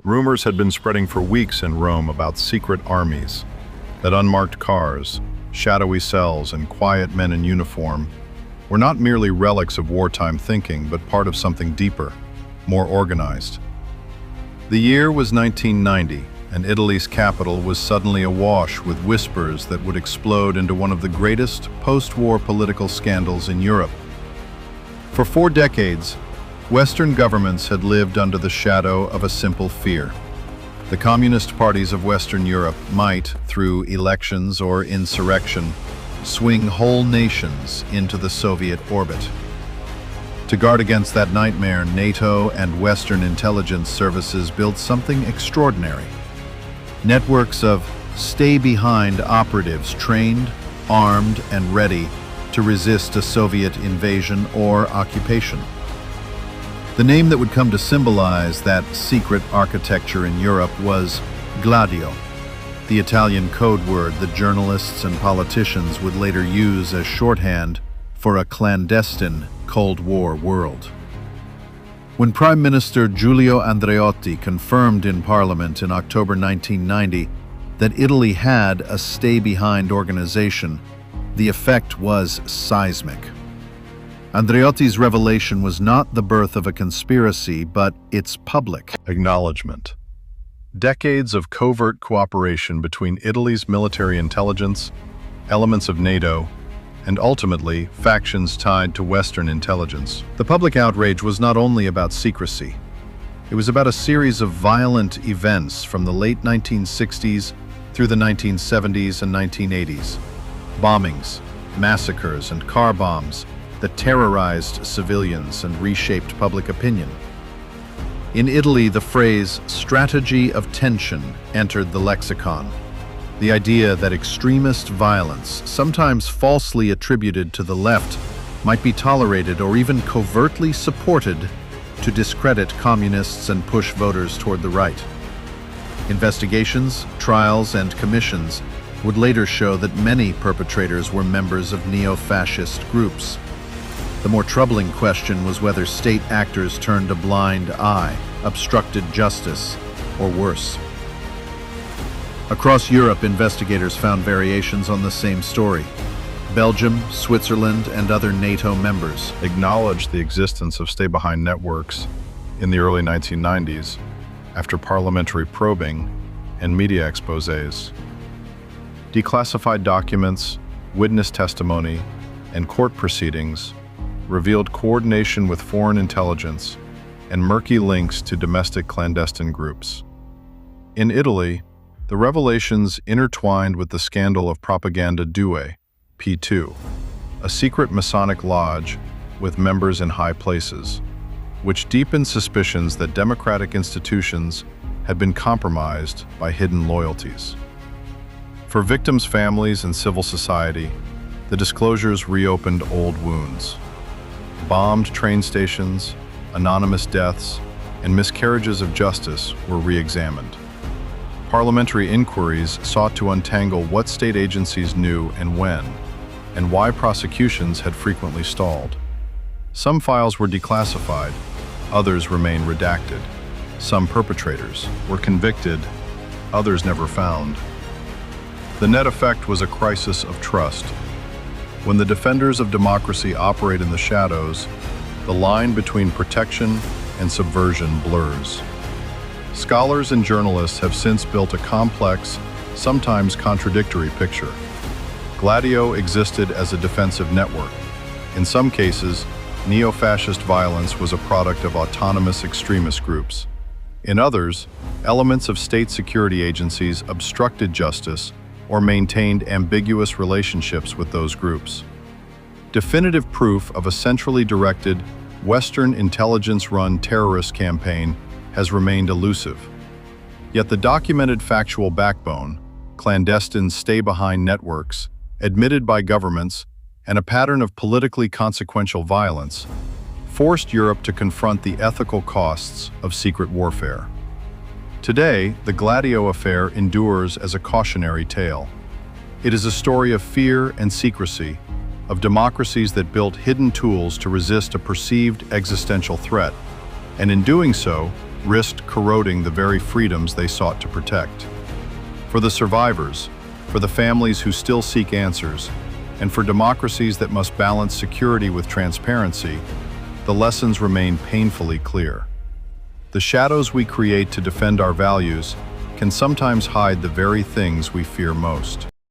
Rumors had been spreading for weeks in Rome about secret armies, that unmarked cars, shadowy cells, and quiet men in uniform were not merely relics of wartime thinking, but part of something deeper, more organized. The year was 1990, and Italy's capital was suddenly awash with whispers that would explode into one of the greatest post-war political scandals in Europe. For 4 decades, Western governments had lived under the shadow of a simple fear. The communist parties of Western Europe might, through elections or insurrection, swing whole nations into the Soviet orbit. To guard against that nightmare, NATO and Western intelligence services built something extraordinary. Networks of stay-behind operatives trained, armed, and ready to resist a Soviet invasion or occupation. The name that would come to symbolize that secret architecture in Europe was Gladio, the Italian code word that journalists and politicians would later use as shorthand for a clandestine Cold War world. When Prime Minister Giulio Andreotti confirmed in Parliament in October 1990 that Italy had a stay-behind organization, the effect was seismic. Andreotti's revelation was not the birth of a conspiracy, but its public acknowledgement. Decades of covert cooperation between Italy's military intelligence, elements of NATO, and ultimately factions tied to Western intelligence. The public outrage was not only about secrecy. It was about a series of violent events from the late 1960s through the 1970s and 1980s. Bombings, massacres, and car bombs that terrorized civilians and reshaped public opinion. In Italy, the phrase strategy of tension entered the lexicon. The idea that extremist violence, sometimes falsely attributed to the left, might be tolerated or even covertly supported to discredit communists and push voters toward the right. Investigations, trials, and commissions would later show that many perpetrators were members of neo-fascist groups. The more troubling question was whether state actors turned a blind eye, obstructed justice, or worse. Across Europe, investigators found variations on the same story. Belgium, Switzerland, and other NATO members acknowledged the existence of stay-behind networks in the early 1990s after parliamentary probing and media exposés. Declassified documents, witness testimony, and court proceedings revealed coordination with foreign intelligence and murky links to domestic clandestine groups. In Italy, the revelations intertwined with the scandal of Propaganda Due, P2, a secret Masonic lodge with members in high places, which deepened suspicions that democratic institutions had been compromised by hidden loyalties. For victims' families and civil society, the disclosures reopened old wounds. Bombed train stations, anonymous deaths, and miscarriages of justice were re-examined. Parliamentary inquiries sought to untangle what state agencies knew and when, and why prosecutions had frequently stalled. Some files were declassified, others remained redacted. Some perpetrators were convicted, others never found. The net effect was a crisis of trust. When the defenders of democracy operate in the shadows, the line between protection and subversion blurs. Scholars and journalists have since built a complex, sometimes contradictory picture. Gladio existed as a defensive network. In some cases, neo-fascist violence was a product of autonomous extremist groups. In others, elements of state security agencies obstructed justice or maintained ambiguous relationships with those groups. Definitive proof of a centrally directed, Western intelligence-run terrorist campaign has remained elusive. Yet the documented factual backbone, clandestine stay-behind networks, admitted by governments, and a pattern of politically consequential violence, forced Europe to confront the ethical costs of secret warfare. Today, the Gladio affair endures as a cautionary tale. It is a story of fear and secrecy, of democracies that built hidden tools to resist a perceived existential threat, and in doing so, risked corroding the very freedoms they sought to protect. For the survivors, for the families who still seek answers, and for democracies that must balance security with transparency, the lessons remain painfully clear. The shadows we create to defend our values can sometimes hide the very things we fear most.